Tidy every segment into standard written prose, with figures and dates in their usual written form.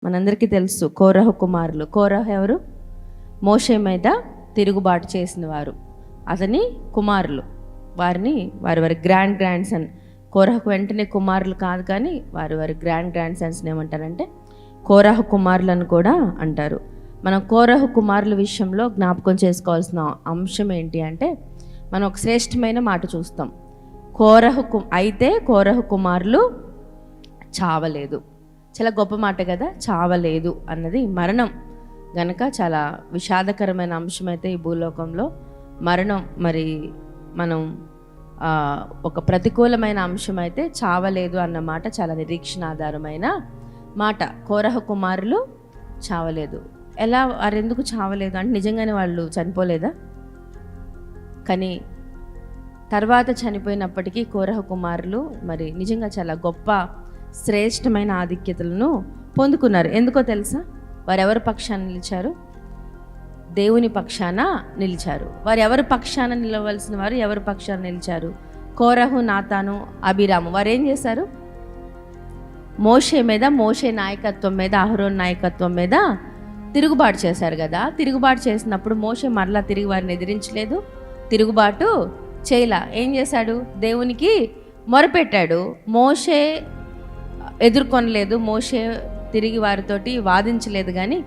మనందరికీ తెలుసు కోరహు కుమారులు. కోరహు ఎవరు? మోషే మీద తిరుగుబాటు చేసిన వారు, అతని కుమారులు. వారిని వారి గ్రాండ్ సన్. కోరహకు వెంటనే కుమారులు కాదు, కానీ వారి గ్రాండ్ సన్స్ని ఏమంటారంటే కోరహు కుమారులను కూడా అంటారు. మనం కోరహు కుమారుల విషయంలో జ్ఞాపకం చేసుకోవాల్సిన అంశం ఏంటి అంటే, మనం ఒక శ్రేష్టమైన మాట చూస్తాం. కోరహు కుమారులు చావలేదు. చాలా గొప్ప మాట కదా, చావలేదు అన్నది. మరణం గనక చాలా విషాదకరమైన అంశం అయితే ఈ భూలోకంలో మరణం. మరి మనం ఒక ప్రతికూలమైన అంశం అయితే చావలేదు అన్న మాట చాలా నిరీక్షణాధారమైన మాట. కోరహు కుమారులు చావలేదు. ఎలా వారెందుకు చావలేదు అంటే, నిజంగానే వాళ్ళు చనిపోలేదా? కానీ తర్వాత చనిపోయినప్పటికీ కోరహు కుమారులు మరి నిజంగా చాలా గొప్ప శ్రేష్టమైన ఆధిక్యతలను పొందుకున్నారు. ఎందుకో తెలుసా? వారు ఎవరి పక్షాన నిలిచారు? దేవుని పక్షాన నిలిచారు. వారు ఎవరి పక్షాన నిలవలసిన వారు ఎవరి పక్షాన నిలిచారు? కోరహు, నాతాను, అబీరాము. వారు ఏం చేశారు? మోషే నాయకత్వం మీద, అహరోన్ నాయకత్వం మీద తిరుగుబాటు చేశారు కదా. తిరుగుబాటు చేసినప్పుడు మోషే మరలా తిరిగి వారిని ఎదిరించలేదు, తిరుగుబాటు చేయలా. ఏం చేశాడు? దేవునికి మొరపెట్టాడు. మోషే ఎదుర్కొనలేదు, మోషే తిరిగి వారితోటి వాదించలేదు. కానీ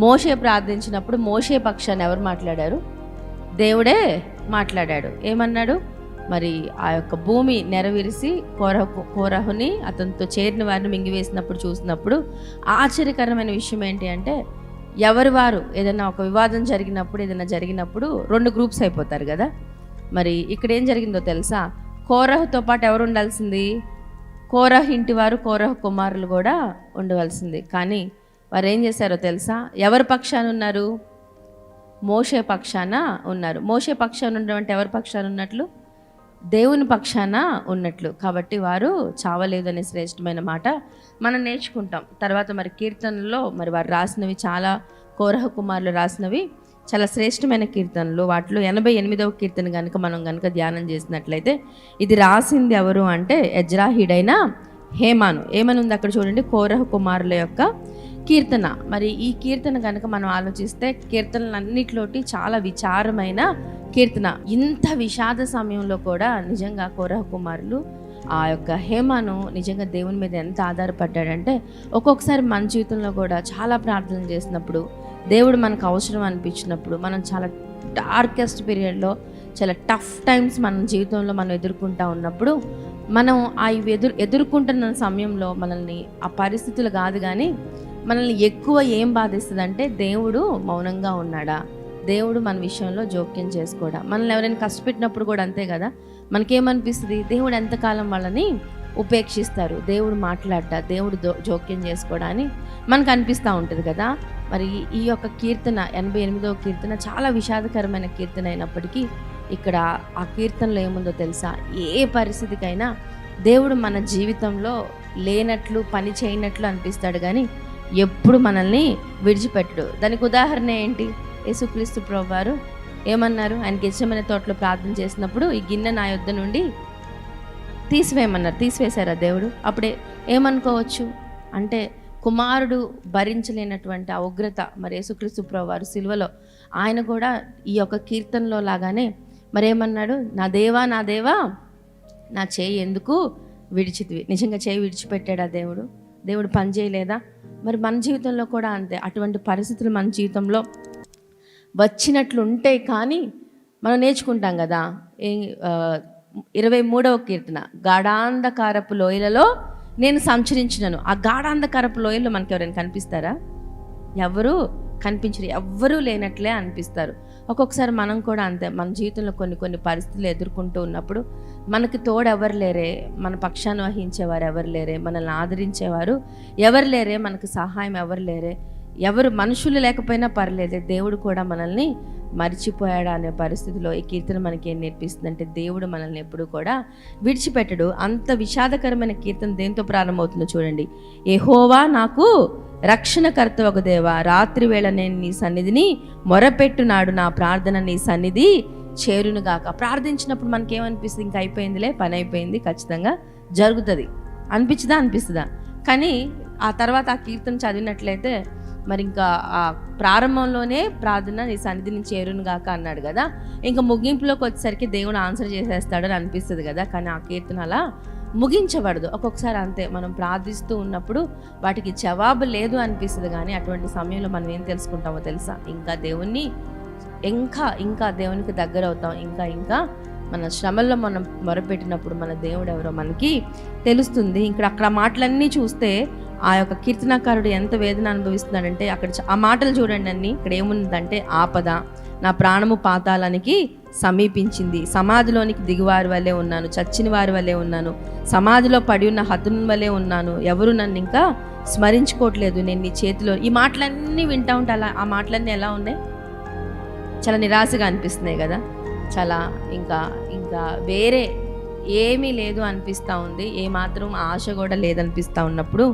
మోషే ప్రార్థించినప్పుడు మోషే పక్షాన్ని ఎవరు మాట్లాడారు? దేవుడే మాట్లాడాడు. ఏమన్నాడు? మరి ఆ యొక్క భూమి నెరవేరిసి కోరహుని అతనితో చేరిన వారిని మింగివేసినప్పుడు చూసినప్పుడు ఆశ్చర్యకరమైన విషయం ఏంటి అంటే, వారు ఏదైనా ఒక వివాదం జరిగినప్పుడు రెండు గ్రూప్స్ అయిపోతారు కదా. మరి ఇక్కడ ఏం జరిగిందో తెలుసా? కోరహుతో పాటు ఎవరు ఉండాల్సింది? కోరహు ఇంటి వారు, కోరహు కుమారులు కూడా ఉండవలసింది. కానీ వారు ఏం చేశారో తెలుసా? ఎవరి పక్షాన ఉన్నారు? మోషే పక్షాన ఉన్నారు. మోషే పక్షాన ఉండడం అంటే ఎవరి పక్షాన ఉన్నట్లు? దేవుని పక్షాన ఉన్నట్లు. కాబట్టి వారు చావలేదు అనే శ్రేష్టమైన మాట మనం నేర్చుకుంటాం. తర్వాత మరి కీర్తనలో మరి వారు రాసినవి చాలా, కోరహు కుమారులు రాసినవి చాలా శ్రేష్టమైన కీర్తనలు. వాటిలో 88వ కీర్తన మనం ధ్యానం చేసినట్లయితే, ఇది రాసింది ఎవరు అంటే ఎజ్రాహీడైన హేమాను. ఏమనుంది అక్కడ చూడండి, కోరహు కుమారుల యొక్క కీర్తన. మరి ఈ కీర్తన మనం ఆలోచిస్తే కీర్తనలన్నిటిలోటి చాలా విచారమైన కీర్తన. ఇంత విషాద సమయంలో కూడా నిజంగా కోరహు కుమారులు, ఆ యొక్క హేమాను నిజంగా దేవుని మీద ఎంత ఆధారపడ్డాడంటే, ఒక్కొక్కసారి మన జీవితంలో కూడా చాలా ప్రార్థనలు చేసినప్పుడు, దేవుడు మనకు అవసరం అనిపించినప్పుడు, మనం చాలా డార్కెస్ట్ పీరియడ్లో, చాలా టఫ్ టైమ్స్ మన జీవితంలో మనం ఎదుర్కొంటూ ఉన్నప్పుడు, మనం ఆ ఎదుర్కొంటున్న సమయంలో మనల్ని ఆ పరిస్థితులు కాదు కానీ మనల్ని ఎక్కువ ఏం బాధిస్తుందంటే, దేవుడు మౌనంగా ఉన్నాడా, దేవుడు మన విషయంలో జోక్యం చేసుకోడా. మనల్ని ఎవరైనా కష్టపెట్టినప్పుడు కూడా అంతే కదా, మనకేమనిపిస్తుంది? దేవుడు ఎంతకాలం వాళ్ళని ఉపేక్షిస్తారు, దేవుడు మాట్లాడ్డా, దేవుడు జోక్యం చేసుకోడా అని మనకు అనిపిస్తూ ఉంటుంది కదా. మరి ఈ యొక్క కీర్తన 88వ కీర్తన చాలా విషాదకరమైన కీర్తన అయినప్పటికీ, ఇక్కడ ఆ కీర్తనలో ఏముందో తెలుసా? ఏ పరిస్థితికైనా దేవుడు మన జీవితంలో లేనట్లు, పని చేయనట్లు అనిపిస్తాడు, కానీ ఎప్పుడు మనల్ని విడిచిపెట్టడు. దానికి ఉదాహరణ ఏంటి? యేసుక్రీస్తు ప్రభువారు ఏమన్నారు? ఆయన గెత్సేమనే తోటలో ప్రార్థన చేసినప్పుడు, ఈ గిన్నె నా యొద్ద నుండి తీసివేయమన్నారు. తీసివేశారా దేవుడు? అప్పుడే ఏమనుకోవచ్చు అంటే, కుమారుడు భరించలేనటువంటి ఆ ఉగ్రత మరి యేసుక్రీస్తు ప్రభువారు సిలువలో ఆయన కూడా ఈ యొక్క కీర్తనలో లాగానే మరేమన్నాడు? నా దేవా నా దేవా నా చేయి ఎందుకు విడిచితివి. నిజంగా చేయి విడిచిపెట్టాడా దేవుడు? దేవుడు పని చేయలేదా? మరి మన జీవితంలో కూడా అంతే. అటువంటి పరిస్థితులు మన జీవితంలో వచ్చినట్లు ఉంటాయి, కానీ మనం నేర్చుకుంటాం కదా. 23వ కీర్తన, గాఢాంధకారపు లోయలలో నేను సంచరించినను. ఆ గాఢాంధకారపు లోయల్లో మనకి ఎవరైనా కనిపిస్తారా? ఎవరు కనిపించరు, ఎవ్వరూ లేనట్లే అనిపిస్తారు. ఒక్కొక్కసారి మనం కూడా అంతే. మన జీవితంలో కొన్ని పరిస్థితులు ఎదుర్కొంటూ ఉన్నప్పుడు మనకి తోడు ఎవరు లేరే, మన పక్షాన్ని వహించేవారు ఎవరు లేరే, మనల్ని ఆదరించేవారు ఎవరు లేరే, మనకు సహాయం ఎవరు లేరే, ఎవరు మనుషులు లేకపోయినా పర్లేదే, దేవుడు కూడా మనల్ని మర్చిపోయాడా అనే పరిస్థితిలో ఈ కీర్తన మనకి ఏం నేర్పిస్తుందంటే, దేవుడు మనల్ని ఎప్పుడు కూడా విడిచిపెట్టడు. అంత విషాదకరమైన కీర్తన దేంతో ప్రారంభమవుతుందో చూడండి. యెహోవా నాకు రక్షణకర్త ఒక దేవా, రాత్రి వేళ నేను నీ సన్నిధిని మొరపెట్టునాడు, నా ప్రార్థన నీ సన్నిధి చేరునుగాక. ప్రార్థించినప్పుడు మనకేమనిపిస్తుంది? ఇంకా అయిపోయిందిలే, పని అయిపోయింది, ఖచ్చితంగా జరుగుతుంది అనిపించదా? అనిపిస్తుందా? కానీ ఆ తర్వాత ఆ కీర్తన చదివినట్లయితే మరి ఇంకా ఆ ప్రారంభంలోనే ప్రార్థన నీ సన్నిధిని చేరును గాక అన్నాడు కదా, ఇంకా ముగింపులోకి వచ్చేసరికి దేవుడు ఆన్సర్ చేసేస్తాడని అనిపిస్తుంది కదా. కానీ ఆ కీర్తన అలా ముగించబడదు. ఒక్కొక్కసారి అంతే, మనం ప్రార్థిస్తూ ఉన్నప్పుడు వాటికి జవాబు లేదు అనిపిస్తుంది, కానీ అటువంటి సమయంలో మనం ఏం తెలుసుకుంటామో తెలుసా, ఇంకా దేవుణ్ణి ఇంకా దేవునికి దగ్గర అవుతాం. ఇంకా మన శ్రమల్లో మనం మొరపెట్టినప్పుడు మన దేవుడు ఎవరో మనకి తెలుస్తుంది. ఇక్కడ అక్కడ మాటలన్నీ చూస్తే ఆ యొక్క కీర్తనాకారుడు ఎంత వేదన అనుభవిస్తున్నాడంటే, అక్కడ ఆ మాటలు చూడండి అన్ని. ఇక్కడ ఏముందంటే, ఆపద, నా ప్రాణము పాతాళానికి సమీపించింది, సమాధిలోనికి దిగువారి వల్లే ఉన్నాను, చచ్చిన వారి వల్లే ఉన్నాను, సమాధిలో పడి ఉన్న హతుని వల్లే ఉన్నాను, ఎవరు నన్ను ఇంకా స్మరించుకోవట్లేదు, నేను నీ చేతిలో. ఈ మాటలన్నీ వింటా ఉంటే అలా ఆ మాటలన్నీ ఎలా ఉన్నాయి, చాలా నిరాశగా అనిపిస్తున్నాయి కదా. చాలా ఇంకా వేరే ఏమీ లేదు అనిపిస్తూ ఉంది, ఏమాత్రం ఆశ కూడా లేదనిపిస్తూ ఉన్నప్పుడు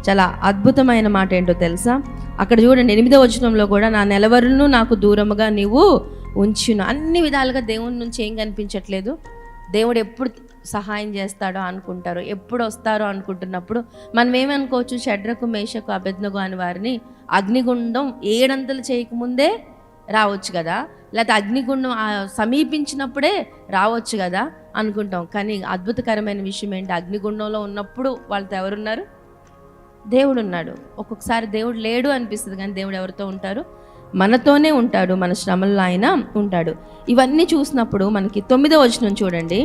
చాలా అద్భుతమైన మాట ఏంటో తెలుసా, అక్కడ చూడండి 8వ వచనంలో కూడా, నా నెలవరును నాకు దూరముగా నీవు ఉంచును. అన్ని విధాలుగా దేవుని నుంచి ఏం కనిపించట్లేదు. దేవుడు ఎప్పుడు సహాయం చేస్తాడో అనుకుంటారు, ఎప్పుడు వస్తారో అనుకుంటున్నప్పుడు మనం ఏమనుకోవచ్చు, షడ్రకు మేషకు అబేద్నెగో అని వారిని అగ్నిగుండం 7 చేయకముందే రావచ్చు కదా, లేకపోతే అగ్నిగుండం సమీపించినప్పుడే రావచ్చు కదా అనుకుంటాం. కానీ అద్భుతకరమైన విషయం ఏంటి, అగ్నిగుండంలో ఉన్నప్పుడు వాళ్ళతో ఎవరున్నారు, దేవుడు ఉన్నాడు. ఒక్కొక్కసారి దేవుడు లేడు అనిపిస్తుంది, కానీ దేవుడు ఎవరితో ఉంటారు, మనతోనే ఉంటాడు, మన శ్రమల్లో ఆయన ఉంటాడు. ఇవన్నీ చూసినప్పుడు మనకి 9వ వచనం చూడండి.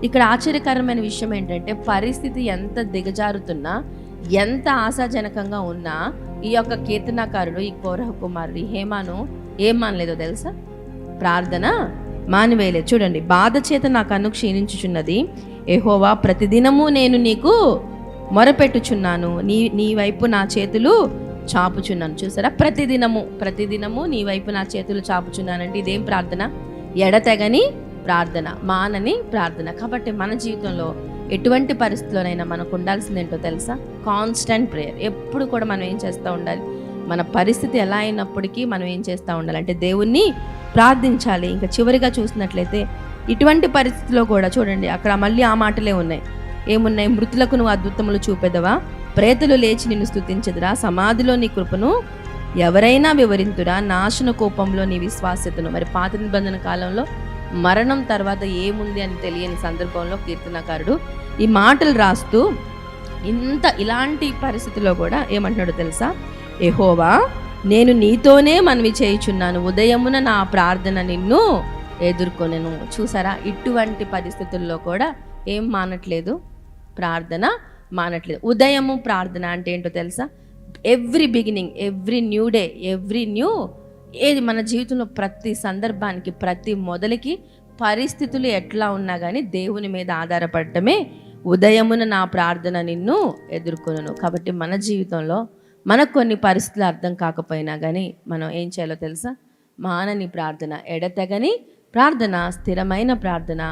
ఇక్కడ ఆశ్చర్యకరమైన విషయం ఏంటంటే, పరిస్థితి ఎంత దిగజారుతున్నా, ఎంత ఆశాజనకంగా ఉన్నా, ఈ యొక్క కీర్తనాకారుడు, ఈ కోరహ కుమారుడు హేమాను ఏం మానలేదో తెలుసా, ప్రార్థన మానివేయలేదు. చూడండి, బాధ చేత నా కన్ను క్షీణించుచున్నది, యెహోవా ప్రతిదినము నేను నీకు మొరపెట్టుచున్నాను, నీ వైపు నా చేతులు చాపుచున్నాను. చూసారా, ప్రతిదినము నీ వైపు నా చేతులు చాపుచున్నానంటే ఇదేం ప్రార్థన, ఎడతెగని ప్రార్థన, మానని ప్రార్థన. కాబట్టి మన జీవితంలో ఎటువంటి పరిస్థితుల్లోనైనా మనకు ఉండాల్సింది ఏంటో తెలుసా, కాన్స్టెంట్ ప్రేయర్. ఎప్పుడు కూడా మనం ఏం చేస్తూ ఉండాలి, మన పరిస్థితి ఎలా అయినప్పటికీ మనం ఏం చేస్తూ ఉండాలి అంటే దేవుణ్ణి ప్రార్థించాలి. ఇంకా చివరిగా చూసినట్లయితే ఇటువంటి పరిస్థితిలో కూడా చూడండి, అక్కడ మళ్ళీ ఆ మాటలే ఉన్నాయి. ఏమున్నాయి, మృతులకు నువ్వు అద్భుతములు చూపెదవా, ప్రేతులు లేచి నిన్ను స్తుతించెదరా, సమాధిలో నీ కృపను ఎవరైనా వివరింతురా, నాశన కోపంలో నీ విశ్వాస్యతను. మరి పాత నిబంధన కాలంలో మరణం తర్వాత ఏముంది అని తెలియని సందర్భంలో కీర్తనకారుడు ఈ మాటలు రాస్తూ ఇలాంటి పరిస్థితిలో కూడా ఏమంటున్నాడో తెలుసా, యెహోవా నేను నీతోనే మనవి చేయుచున్నాను, ఉదయమున నా ప్రార్థన నిన్ను ఎదుర్కొనెను. చూసారా, ఇటువంటి పరిస్థితుల్లో కూడా ఏం మానట్లేదు, ప్రార్థన మానట్లేదు. ఉదయము ప్రార్థన అంటే ఏంటో తెలుసా, every beginning, every new day, every new ఏది మన జీవితంలో ప్రతి సందర్భానికి, ప్రతి మొదలుకి పరిస్థితులు ఎట్లా ఉన్నా కానీ దేవుని మీద ఆధారపడటమే ఉదయమున నా ప్రార్థన నిన్ను ఎదుర్కొనను. కాబట్టి మన జీవితంలో మనకు కొన్ని పరిస్థితులు అర్థం కాకపోయినా కానీ మనం ఏం చేయాలో తెలుసా, మానని ప్రార్థన, ఎడతెగని ప్రార్థన, స్థిరమైన ప్రార్థన.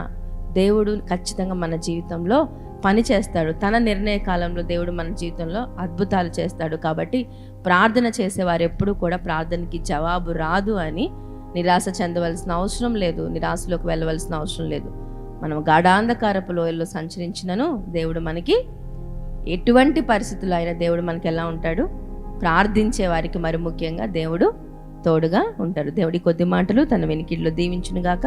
దేవుడు ఖచ్చితంగా మన జీవితంలో పని చేస్తాడు. తన నిర్ణయ కాలంలో దేవుడు మన జీవితంలో అద్భుతాలు చేస్తాడు. కాబట్టి ప్రార్థన చేసేవారు ఎప్పుడు కూడా ప్రార్థనకి జవాబు రాదు అని నిరాశ చెందవలసిన అవసరం లేదు, నిరాశలోకి వెళ్ళవలసిన అవసరం లేదు. మనం గాఢాంధకారపు లోయల్లో సంచరించినను దేవుడు మనకి ఎటువంటి పరిస్థితుల్లో అయినా దేవుడు మనకి ఎలా ఉంటాడు, ప్రార్థించే వారికి మరి ముఖ్యంగా దేవుడు తోడుగా ఉంటాడు. దేవుడి కొద్ది మాటలు తన వెనికిడిలో దీవించును గాక.